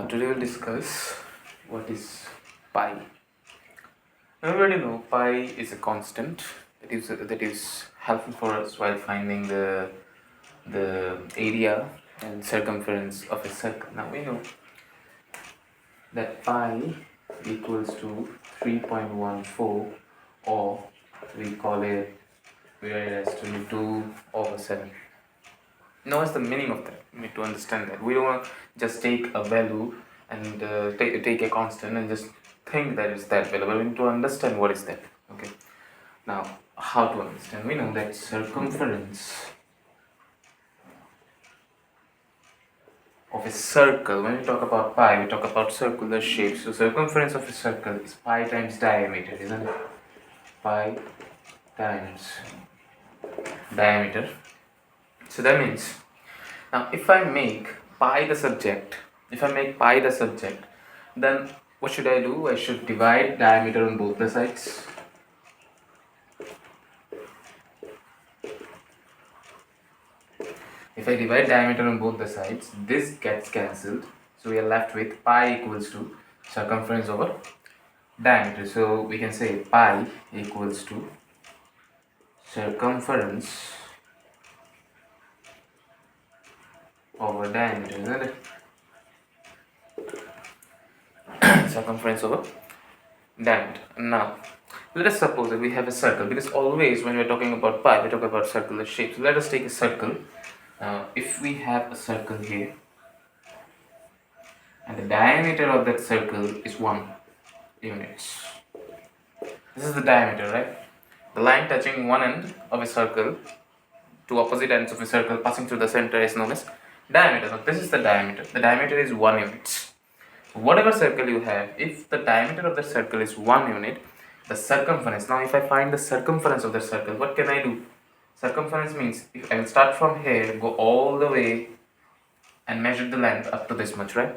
Today we'll discuss what is pi. Everybody know pi is a constant that is helpful for us while finding the area and circumference of a circle. Now we know that pi equals to 3.14, or we call it, we write it as 22/7. Now what's the meaning of that? We need to understand that. We don't want to just take a value and take a constant and just think that it's that value, but we need to understand what is that. Okay. Now, how to understand? We know that circumference of a circle, when we talk about pi, we talk about circular shapes. So circumference of a circle is pi times diameter, isn't it? Pi times diameter. So that means, now if I make pi the subject, then what should I do? I should divide diameter on both the sides. If I divide diameter on both the sides, this gets cancelled. So we are left with pi equals to circumference over diameter. So we can say pi equals to circumference over diameter, isn't it? Circumference over diameter. Now, let us suppose that we have a circle, because always when we're talking about pi, we talk about circular shapes. So let us take a circle. If we have a circle here, and the diameter of that circle is 1 units. This is the diameter, right? The line touching one end of a circle to opposite ends of a circle passing through the center is known as diameter. So this is the diameter. The diameter is 1 unit. Whatever circle you have, if the diameter of the circle is 1 unit, the circumference, now if I find the circumference of the circle, what can I do? Circumference means if I will start from here, go all the way and measure the length up to this much, right?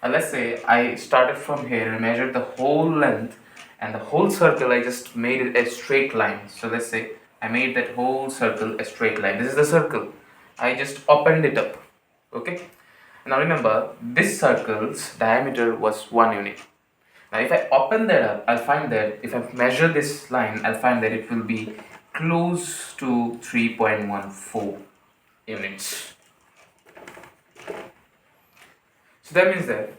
And let's say I started from here and measured the whole length, and the whole circle I just made it a straight line. So let's say I made that whole circle a straight line. This is the circle. I just opened it up. Okay. Now remember, this circle's diameter was 1 unit. Now if I open that up, I'll find that if I measure this line, I'll find that it will be close to 3.14 units. So that means that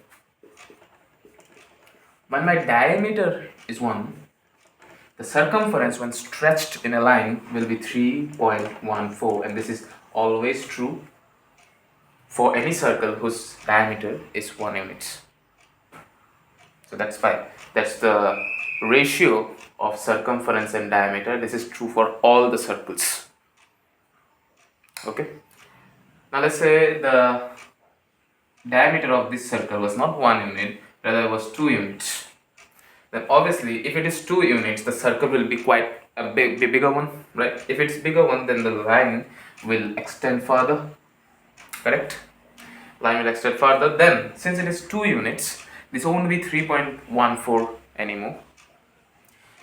when my diameter is 1, the circumference when stretched in a line will be 3.14, and this is always true for any circle whose diameter is 1 unit. So that's pi. That's the ratio of circumference and diameter. This is true for all the circles. Okay. Now let's say the diameter of this circle was not 1 unit, rather it was 2 units. Then obviously if it is 2 units, the circle will be quite a bigger one, right? If it's bigger one, then the line will extend further. Correct? Line will extend further. Then since it is 2 units, this won't be 3.14 anymore.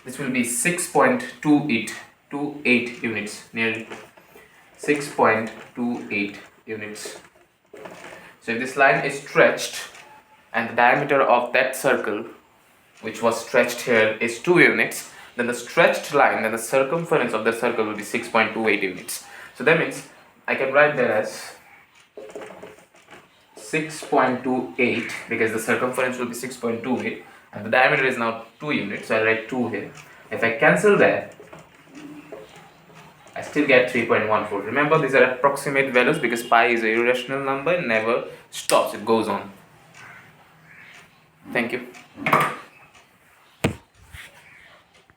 This will be 6.28 units, nearly 6.28 units. So if this line is stretched and the diameter of that circle which was stretched here is 2 units, then the stretched line and the circumference of the circle will be 6.28 units. So that means I can write that as 6.28, because the circumference will be 6.28 and the diameter is now 2 units, so I'll write 2 here. If I cancel that, I still get 3.14. Remember, these are approximate values because pi is an irrational number and never stops, it goes on. Thank you.